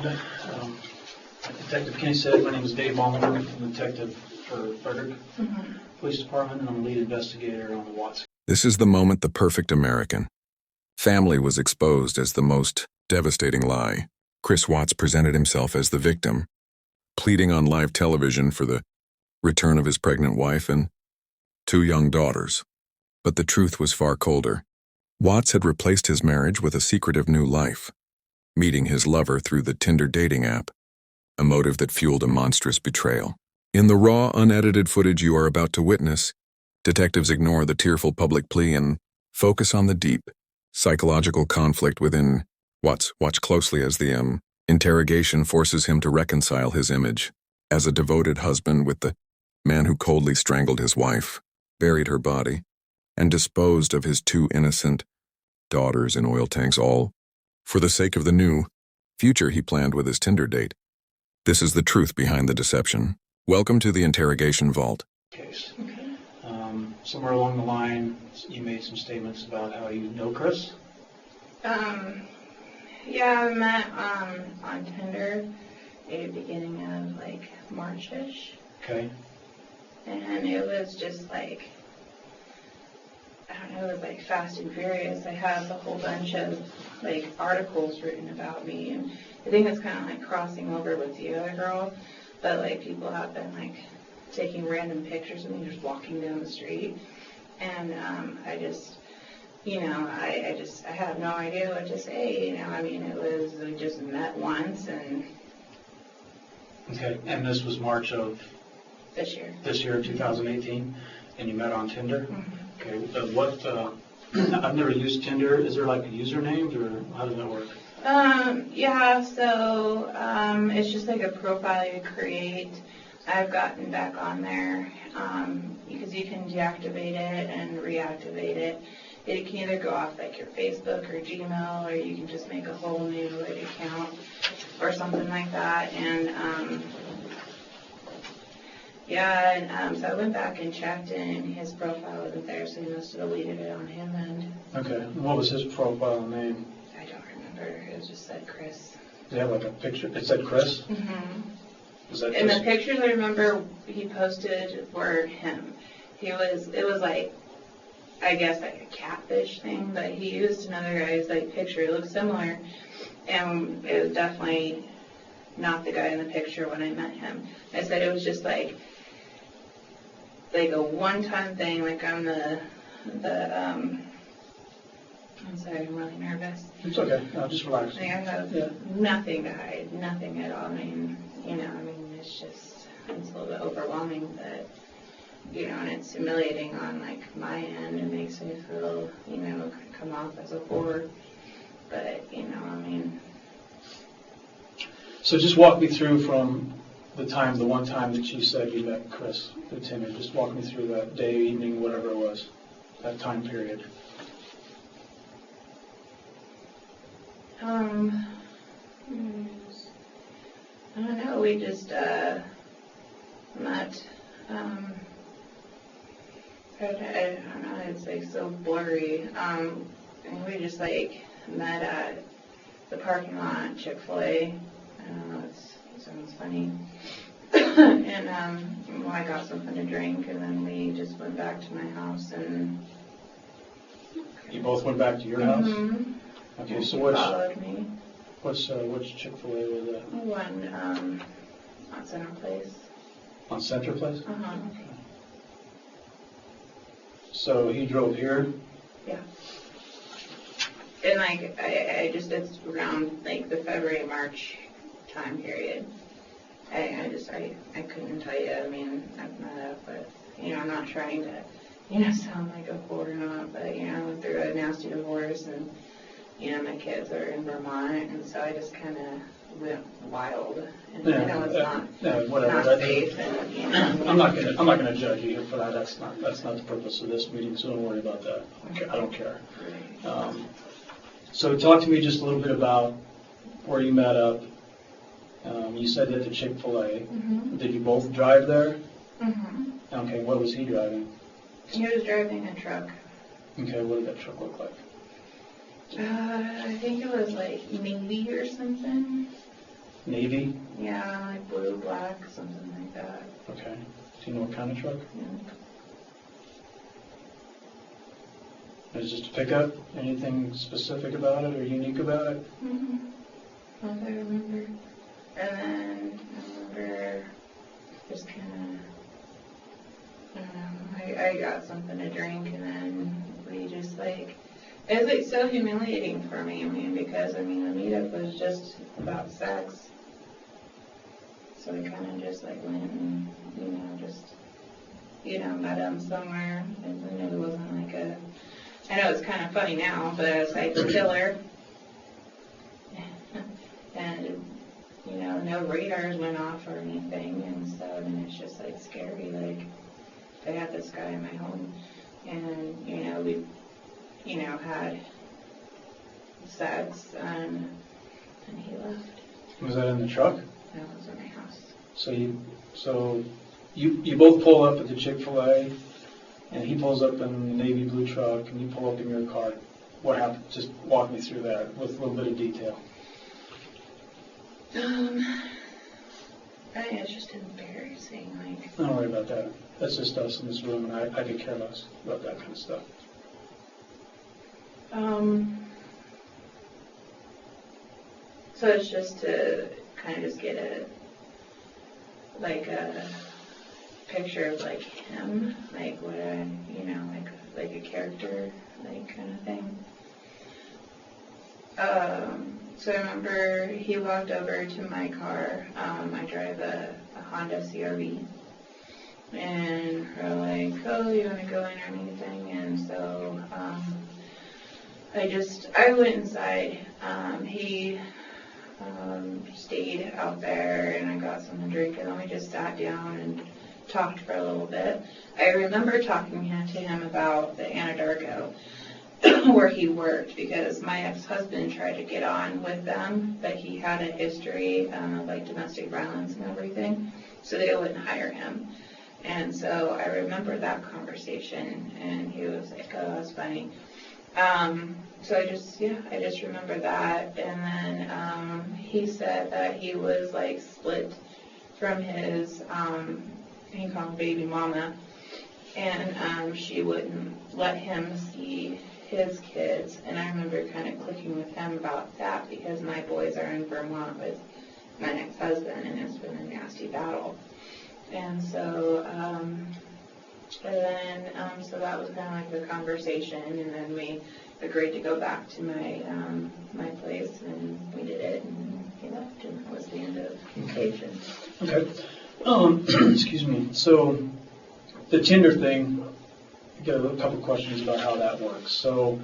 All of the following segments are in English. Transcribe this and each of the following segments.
Amanda. Detective Kenny said, my name is Dave Ballmer. I'm a detective for Frederick Police Department, and I'm a lead investigator on the Watts. This is the moment the perfect American. Family was exposed as the most devastating lie. Chris Watts presented himself as the victim, pleading on live television for the return of his pregnant wife and 2 young daughters. But the truth was far colder. Watts had replaced his marriage with a secretive new life, meeting his lover through the Tinder dating app, a motive that fueled a monstrous betrayal. In the raw, unedited footage you are about to witness, detectives ignore the tearful public plea and focus on the deep, psychological conflict within Watts. Watch closely as the interrogation forces him to reconcile his image as a devoted husband with the man who coldly strangled his wife, buried her body, and disposed of his 2 innocent daughters in oil tanks, all for the sake of the new future he planned with his Tinder date. This is the truth behind the deception. Welcome to the interrogation vault. Case. Somewhere along the line, you made some statements about how you know Chris. Yeah, I met on Tinder at the beginning of like March-ish. Okay. And it was just like, I don't know, it was like fast and furious. I have a whole bunch of like articles written about me, and I think it's kind of like crossing over with the other girl, but like people have been like taking random pictures of me just walking down the street, and I just, I have no idea what to say, I mean, we just met once, and... Okay, and this was March of? This year. This year, 2018, and you met on Tinder? Mm-hmm. Okay, I've never used Tinder. Is there like a username, or how does that work? Yeah, so it's just like a profile you create. I've gotten back on there because you can deactivate it and reactivate it. It can either go off like your Facebook or Gmail, or you can just make a whole new like account or something like that. And so I went back and checked, and his profile wasn't there, so he must have deleted it on him. And okay, and what was his profile name? I don't remember. It just said Chris. Did he have like a picture? It said Chris? Mm-hmm. And the pictures I remember he posted were him. It was like, I guess like a catfish thing, but he used another guy's like picture. It looked similar, and it was definitely not the guy in the picture when I met him. I said it was just like a one-time thing, like I'm I'm sorry, I'm really nervous. It's okay. No, just relax. Like I have nothing to hide, nothing at all. I mean, it's a little bit overwhelming, but, and it's humiliating on, like, my end. It makes me feel, come off as a whore. But, So just walk me through from the one time that you said you met Chris at Tinder. Just walk me through that day, evening, whatever it was, that time period. I don't know, we just met, I don't know, it's like so blurry, and we just like met at the parking lot, Chick-fil-A. I don't know, it sounds funny. And I got something to drink, and then we just went back to my house, and... You both went back to your house? Mm-hmm. Okay, so followed me. Which Chick-fil-A was that? One on Center Place. On Center Place? Uh-huh. Okay. So he drove here? Yeah. And like it's around like the February, March time period. I couldn't tell you. I mean, I've met up with, I'm not trying to, sound like a whore or not, but, I went through a nasty divorce, and, my kids are in Vermont, and so I just kind of went wild, and I know it's not safe, and, I'm not gonna judge you here for that. That's not the purpose of this meeting, so don't worry about that. I don't care. Right. So talk to me just a little bit about where you met up. You said at the Chick-fil-A. Mm-hmm. Did you both drive there? Mm-hmm. Okay, what was he driving? He was driving a truck. Okay, what did that truck look like? I think it was like Navy or something. Navy? Yeah, like blue, black, something like that. Okay. Do you know what kind of truck? Yeah. Is it just a pickup? Anything specific about it or unique about it? Mm-hmm. Well, I remember. And then I remember just kind of, I don't know, I got something to drink, and then we just like, it was like so humiliating for me, I mean, because I mean, the meetup was just about sex. So we kind of just like went and, met him somewhere. And it wasn't like I know it's kind of funny now, but it was like a killer. And, no radars went off or anything. And so then it's just like scary. Like, I had this guy in my home, and, we, had sex, and he left. Was that in the truck? No, it was in my house. So you both pull up at the Chick-fil-A, and he pulls up in the navy blue truck, and you pull up in your car. What happened? Just walk me through that with a little bit of detail. I think it's just embarrassing. Like, Don't worry about that. That's just us in this room, and I could care less about that kind of stuff. So it's just to kind of just get a picture of like him, like what like a character, like kind of thing. So I remember he walked over to my car. I drive a Honda CRV. And we're like, oh, you want to go in or anything? And so I went inside. He stayed out there, and I got something to drink, and then we just sat down and talked for a little bit. I remember talking to him about the Anadarko, where he worked, because my ex-husband tried to get on with them, but he had a history of like domestic violence and everything, so they wouldn't hire him. And so I remember that conversation, and he was like, oh, that's funny. So I just remember that. And then he said that he was like split from his, he called him baby mama, and she wouldn't let him see his kids. And I remember kind of clicking with him about that, because my boys are in Vermont with my ex-husband, and it's been a nasty battle. And so, so that was kind of like the conversation, and then we agreed to go back to my place, and we did it, and he left, and that was the end of communication. Okay. Excuse me. So the Tinder thing, I got a couple questions about how that works. So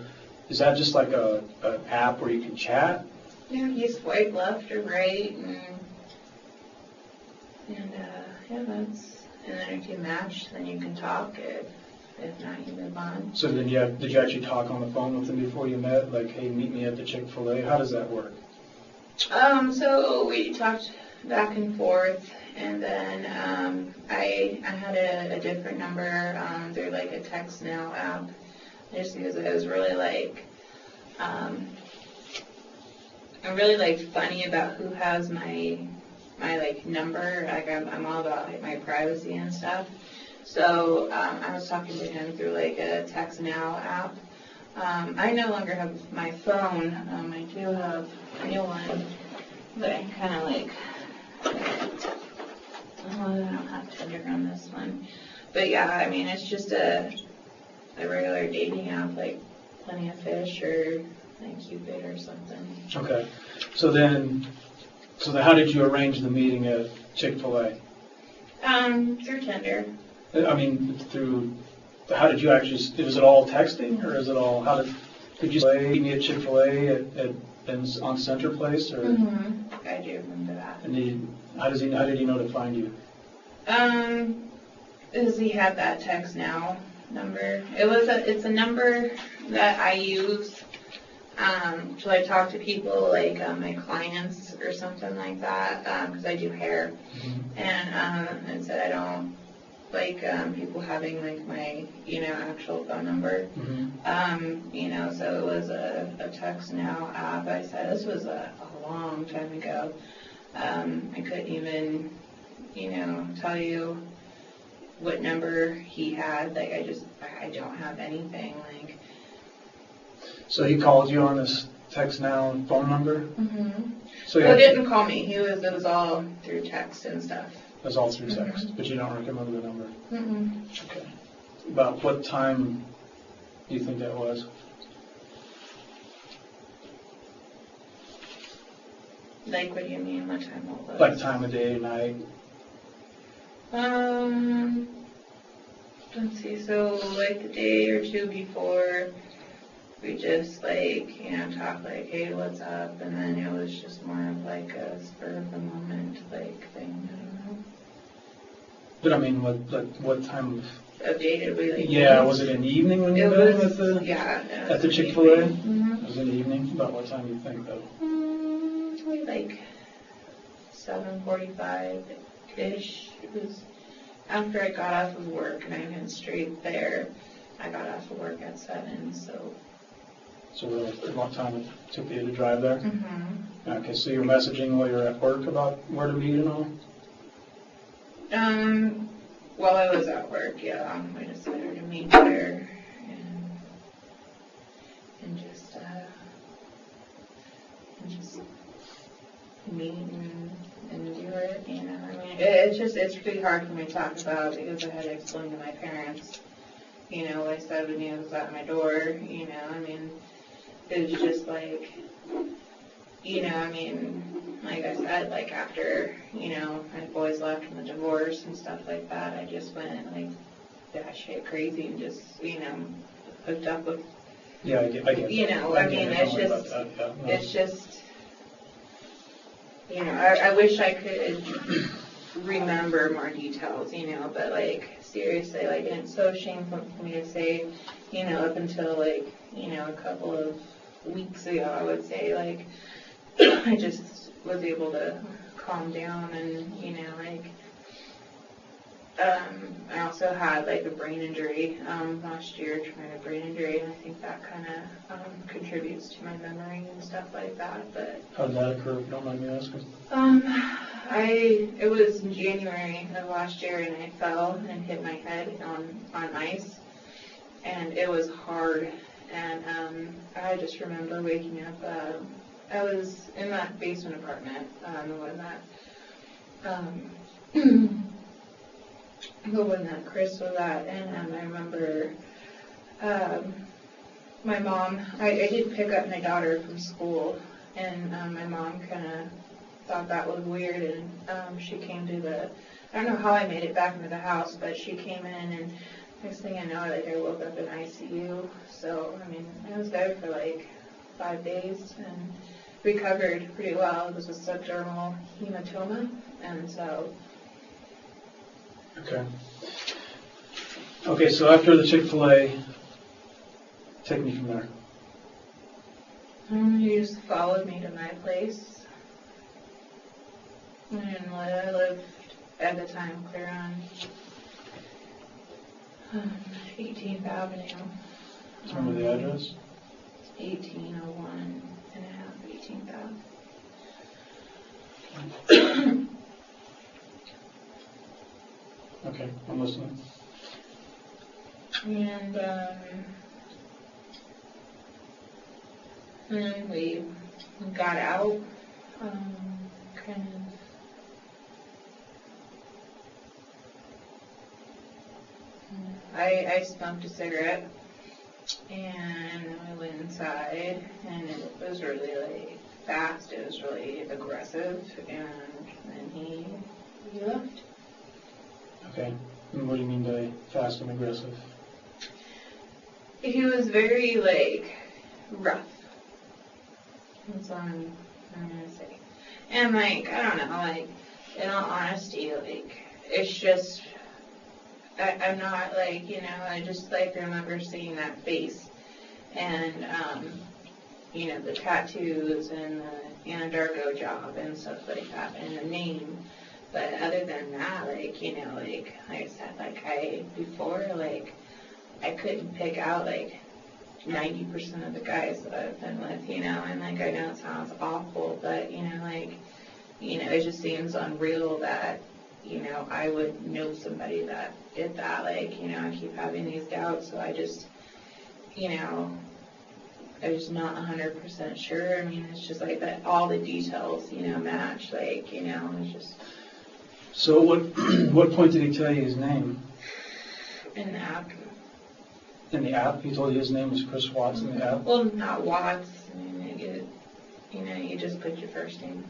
is that just like an app where you can chat? Yeah, you swipe left or right, and and then if you match, then you can talk. If not, you move on. So then did you actually talk on the phone with him before you met? Like, hey, meet me at the Chick-fil-A? How does that work? So we talked back and forth, and then I had a different number through like a Text Now app, just because it was really like I'm really like funny about who has my like number. Like I'm all about like my privacy and stuff. So I was talking to him through like a Text Now app. I no longer have my phone. I do have a new one, but I kind of like, I don't have Tinder on this one. But yeah, I mean, it's just a regular dating app, like Plenty of Fish or like Cupid or something. Okay. So then how did you arrange the meeting at Chick-fil-A? Through Tinder. I mean, how did you actually, was it all texting, or is it all, did you meet me at Chick-fil-A on Center Place, or? Mm-hmm. I do remember that. And how did he know to find you? Because he had that Text Now number. It's a number that I use to like talk to people, like my clients or something like that, because I do hair. Mm-hmm. And said I don't like people having like my actual phone number. Mm-hmm. So it was a Text Now app. I said this was a long time ago. I couldn't even, tell you what number he had. Like, I don't have anything. Like. So he called you on this text now phone number? Mm-hmm. So Well, he didn't call me. It was all through text and stuff. It was all through text, but you don't remember the number? Mm-mm. Okay. About what time do you think that was? Like, what do you mean? What time it was? Like time of day, night? Let's see. So, like, the day or two before, we just, like, talk like, hey, what's up? And then it was just more of like a spur of the moment, like, thing. I don't know. But I mean, what time of day did we leave? Yeah, was it in the evening when you were at the Chick-fil-A? Mm-hmm. It was in the evening. About what time do you think, though? Like 7:45-ish. It was after I got off of work, and I went straight there. I got off of work at 7, so. So what time it took you to drive there? Mm-hmm. Okay, so you're messaging while you're at work about where to meet and all? While I was at work, yeah, I decided to meet there and just meet and do it, I mean, it's pretty hard for me to talk about because I had to explain to my parents, what I said when he was at my door, I mean, it was just like, I mean, like I said, like after, my boys left from the divorce and stuff like that, I just went like that shit crazy and just, hooked up with. Yeah, I get I mean, it's just, I wish I could remember more details, but like seriously, like it's so shameful for me to say, up until like, a couple of weeks ago, I would say, like, I just was able to calm down and, I also had like a brain injury last year, traumatic brain injury, and I think that kind of contributes to my memory and stuff like that. But how did that occur, if you don't mind me asking? It was in January of last year, and I fell and hit my head on ice, and it was hard. And I just remember waking up. I was in that basement apartment, the one that Chris was at, and I remember my mom. I did pick up my daughter from school, and my mom kind of thought that was weird, and she came to I don't know how I made it back into the house, but she came in, and next thing I know, like I woke up in ICU. So I mean, I was there for like 5 days and recovered pretty well. It was a subdermal hematoma, and so. Okay, so after the Chick-fil-A, take me from there. You just followed me to my place. And I lived at the time clear on 18th Avenue. Do you remember the address? 1801 and a half 18th Ave. Okay, I'm listening. And then we got out, kind of. I smoked a cigarette, and I went inside, and it was really like fast. It was really aggressive, and then he left. Okay, and what do you mean by fast and aggressive? He was very like rough. That's all I'm gonna say. And like I don't know, like in all honesty, like it's just. I'm not like, I just like remember seeing that face and, the tattoos and the Anadarko job and stuff like that and the name. But other than that, like I said, I couldn't pick out like 90% of the guys that I've been with, and like I know it sounds awful, but it just seems unreal that, I would know somebody that did that. Like, I keep having these doubts, so I just, I'm just not 100% sure. I mean, it's just like that all the details, match, like, it's just. So what point did he tell you his name? In the app. In the app? He told you his name was Chris Watts in the app? Well, not Watts. I mean, you just put your first name.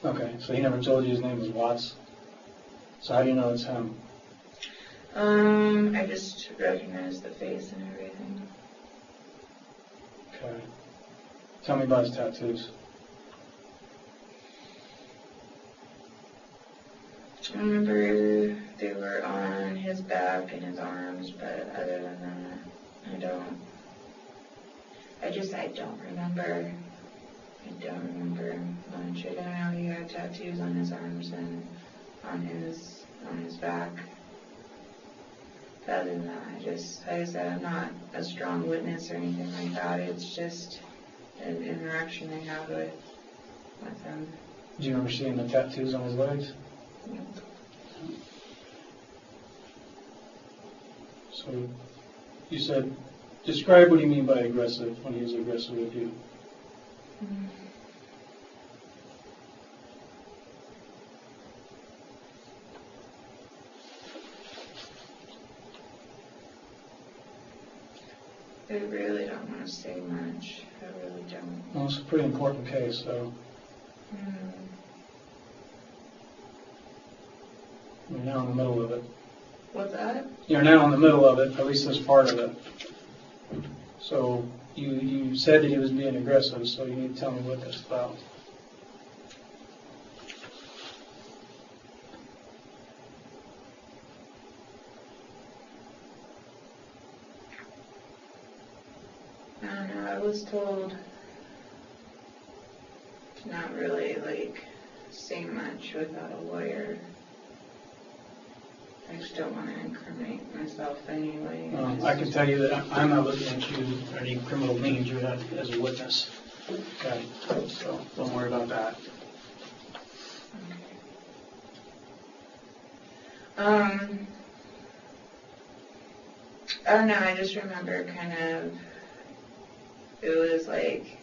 Okay, so he never told you his name was Watts? So how do you know it's him? I just recognized the face and everything. Okay. Tell me about his tattoos. I remember they were on his back and his arms, but other than that, I don't remember. I don't remember much. I don't know he had tattoos on his arms and on his back. But other than that, like I said, I'm not a strong witness or anything like that. It's just an interaction I had with him. Do you remember seeing the tattoos on his legs? Yeah. So you said, describe what you mean by aggressive, when he was aggressive with you. Mm-hmm. I really don't want to say much. I really don't. Well, it's a pretty important case, so you're now in the middle of it. What's that? You're now in the middle of it, at least this part of it. So you said that he was being aggressive, so you need to tell me what that's about. I don't know. I was told to not really say much without a lawyer. I just don't want to incriminate myself anyway. I can tell you that I'm not looking at you for any criminal means. You're not as a witness. Okay, so don't worry about that. Okay. I don't know. I just remember it was like,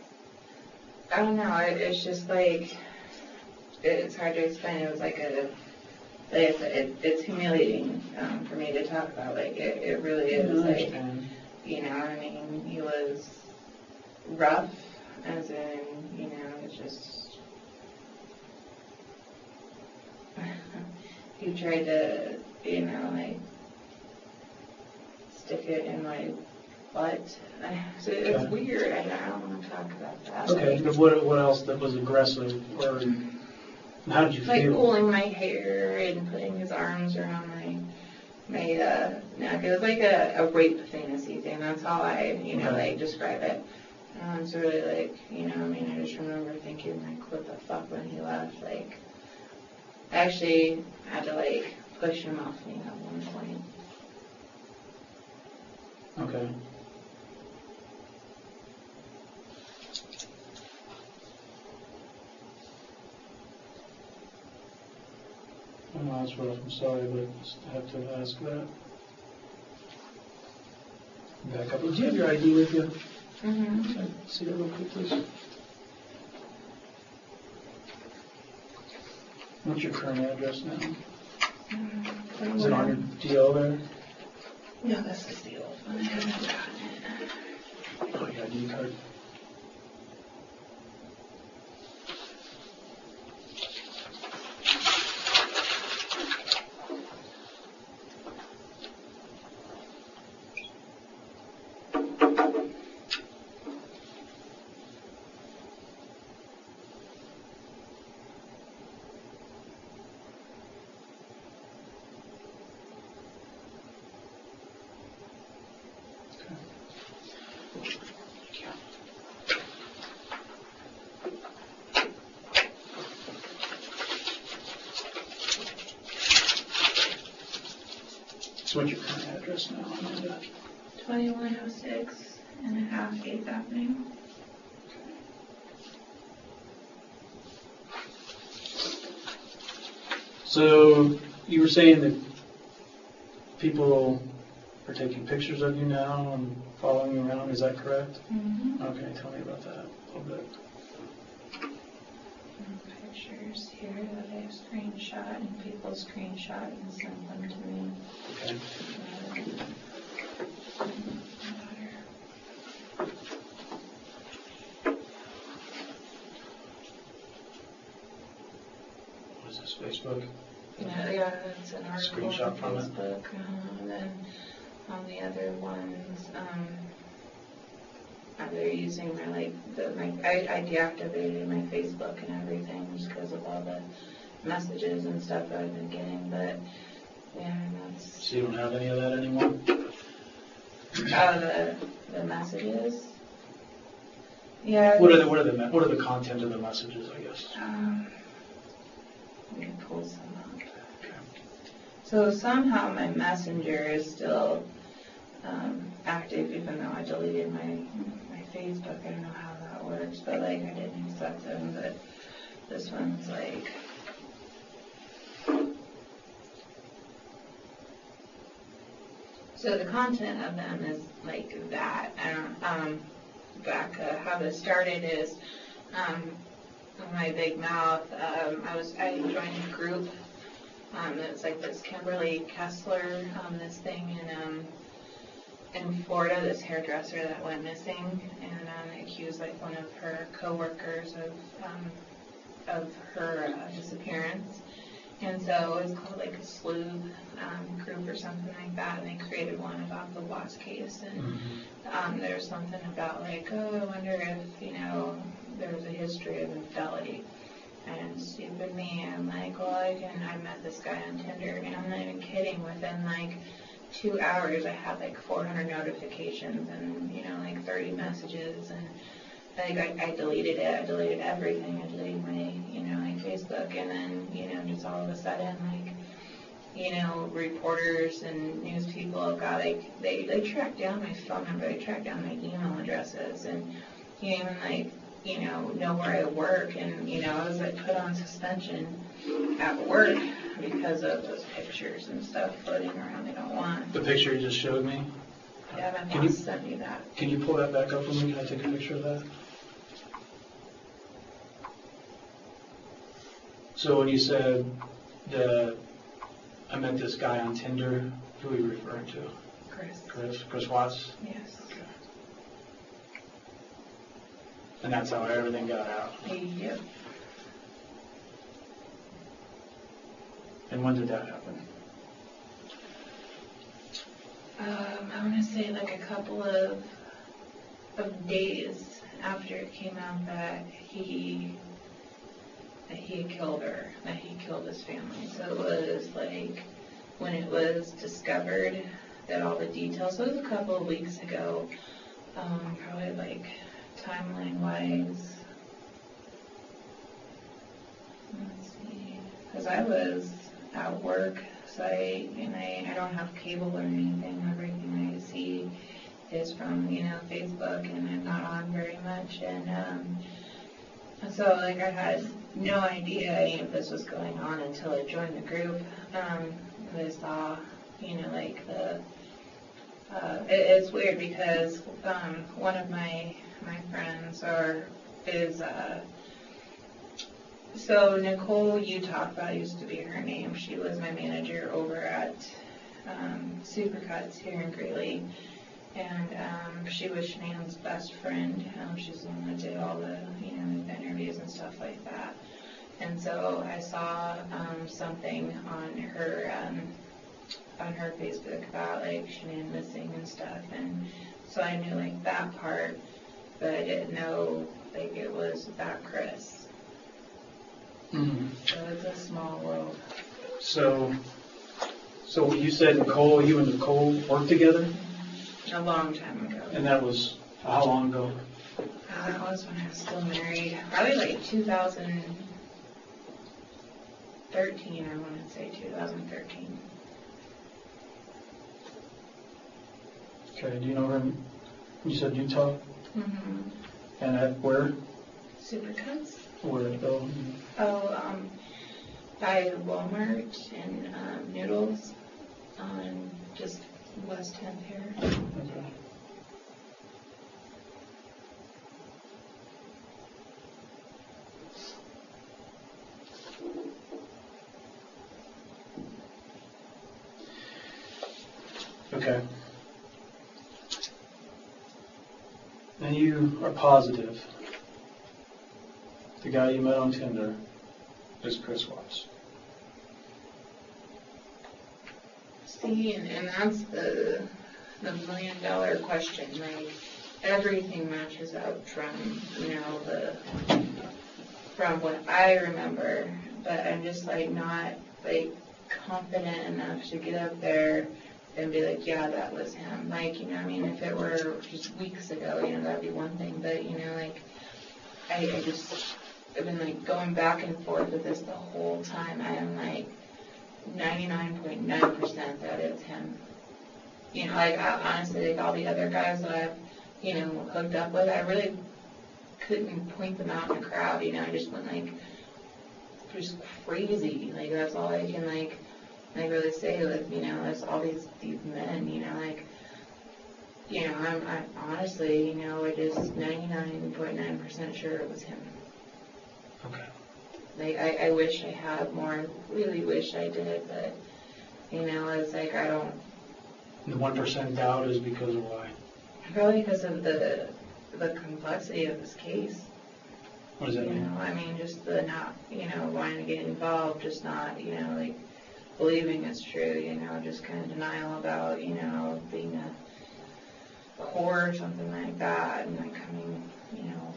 I don't know. It's just like, it's hard to explain. It was like it's humiliating for me to talk about. Like, it really is. Like, I mean, he was rough, as in, it's just, he tried to, stick it in my butt. So it's weird. I don't want to talk about that. Okay, but what else that was aggressive, or how did you feel? Like pulling my hair and putting his arms around my neck. It was like a rape fantasy thing. That's how I, describe it. So really, I just remember thinking, what the fuck when he left. I actually had to, push him off me at one point. Okay. I know that's rough. I'm sorry, but I have to ask that. Back up. Do you have your ID with you? Mm-hmm. Can I see that real quick, please? What's your current address now? Is it on your DL there? No, this is the old one. I haven't gotten it. Oh, your ID card. So what's your current address now, Amanda? 2106 and a half 8th Avenue. So you were saying that people are taking pictures of you now and following you around, is that correct? Mm-hmm. Okay, tell me about that a little bit. Pictures here that I've screenshot and people screenshot and sent them to me. Okay. What is this, Facebook? Yeah, it's an article on Screenshot from it. Facebook. And then on the other ones, they're using my I deactivated my Facebook and everything just because of all the messages and stuff that I've been getting. But yeah, that's. So you don't have any of that anymore? The messages. Yeah. What are the content of the messages, I guess? Let me pull some up. Okay. So somehow my messenger is still active, even though I deleted my Facebook. I don't know how that works, but like I didn't accept them. But this one's like. So the content of them is like that. How this started is my big mouth. I joined a group. It's like this Kimberly Kessler, this thing in Florida, this hairdresser that went missing, and accused like one of her coworkers of her disappearance. And so it was called like a sleuth group or something like that, and they created one about the lost case. And there's something about like, oh, I wonder if, there was a history of infidelity. And stupid me, I'm like, well, I met this guy on Tinder, and I'm not even kidding, within like 2 hours I had like 400 notifications and, like 30 messages, and I deleted it. I deleted everything. I deleted my, my Facebook, and then, just all of a sudden, like, reporters and news people got like, they tracked down my phone number, they tracked down my email addresses, and even like, know where I work, and, I was like put on suspension at work because of those pictures and stuff floating around they don't want. The picture you just showed me? Yeah, my boss sent me that. Can you pull that back up for me? Can I take a picture of that? So when you said that I met this guy on Tinder, who are you referring to? Chris Watts? Yes. Okay. And that's how everything got out. Yep. And when did that happen? I want to say like a couple of days after it came out that he had killed her, that he killed his family. So it was like when it was discovered that all the details, so it was a couple of weeks ago, probably like timeline-wise. Let's see, because I was at work, so I don't have cable or anything. Everything I see is from, Facebook, and I'm not on very much. And so, like, I had no idea any of this was going on until I joined the group. I saw, like it's weird because one of my friends is so Nichol, you talked about, used to be her name. She was my manager over at Supercuts here in Greeley. And she was Shanann's best friend. She's the one that did all the, the interviews and stuff like that. And so I saw something on her Facebook about like Shanann missing and stuff. And so I knew like that part, but I didn't know like it was about Chris. Mm-hmm. So it's a small world. So you said Nichol, you and Nichol worked together? A long time ago. And that was how long ago? That was when I was still married. Probably like 2013, I want to say 2013. Okay, do you know her? You said Utah? Mm-hmm. And at where? Supercuts? Where did it go? Oh, by Walmart and Noodles on just West 10th here. Okay. Okay. And you are positive the guy you met on Tinder is Chris Watts. See, and that's the $1 million question. Like, everything matches up from, from what I remember, but I'm just like not like confident enough to get up there and be like, yeah, that was him. Like, I mean, if it were just weeks ago, that'd be one thing, but, like, I've been like going back and forth with this the whole time. I am like 99.9% that it's him. Like, honestly, like all the other guys that I've, hooked up with, I really couldn't point them out in a crowd, I just went like, just crazy. Like, that's all I can like really say with, there's all these men, like, I'm honestly, I just 99.9% sure it was him. Okay. Like, I wish I had more, really wish I did, but, it's like I don't. The 1% doubt is because of why? Probably because of the complexity of this case. What does that mean? I mean, just the not, wanting to get involved, just not, like, believing it's true, just kind of denial about, being a whore or something like that, and like coming,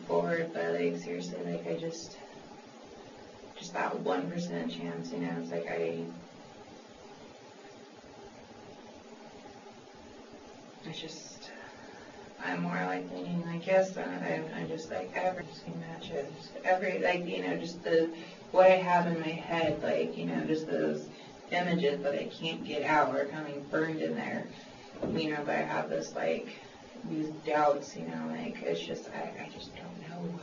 forward. But like, seriously, like, I just that 1% chance, it's like I'm more like leaning like yes, I'm just like everything matches, just what I have in my head, like, just those images that I can't get out are coming burned in there, but I have this, like, these doubts, like, it's just, I just don't know.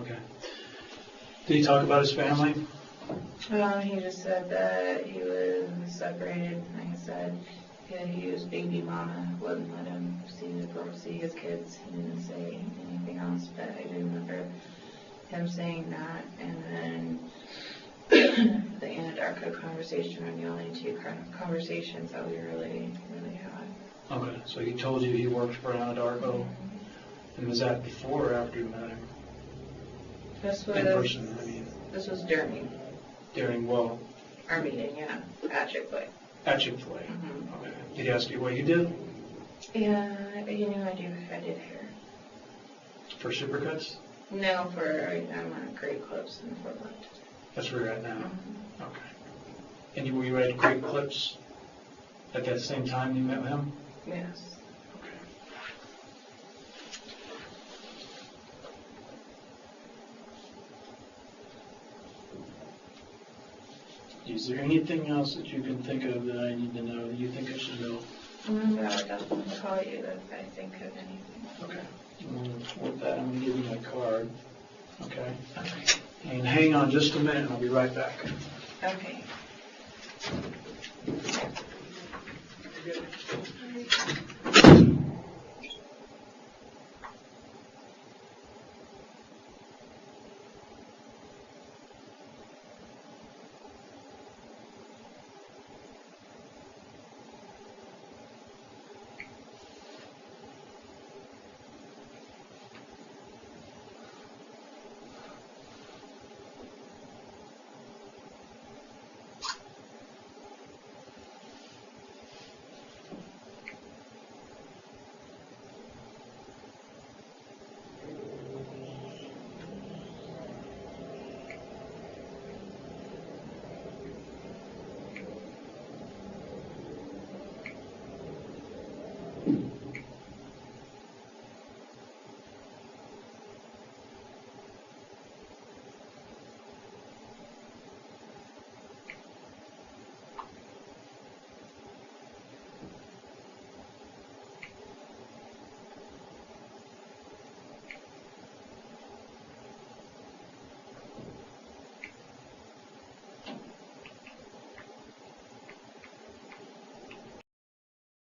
Okay. Did he talk about his family? He just said that he was separated, like I said. Yeah, he was baby mama, wouldn't let him see his kids. He didn't say anything else, but I do remember him saying that. And then the Anadarko conversation were the only two conversations that we really had. Okay, so he told you he worked for Anadarko, mm-hmm. And was that before or after you met him? This was in person, I mean. This was during. During what? Our meeting, yeah, at Chick-fil-A. At Chick-fil-A. Mm-hmm. Okay. Did he ask you what you did? Yeah, I did hair. For Supercuts? No, I'm on Great Clips in Portland. That's where you're at now? Mm-hmm. Okay. And were you at Great Clips at that same time you met him? Yes. Okay. Is there anything else that you can think of that I need to know, that you think I should know? I would definitely call you if I think of anything. Okay. With that, I'm going to give you my card. Okay? And hang on just a minute, and I'll be right back. Okay.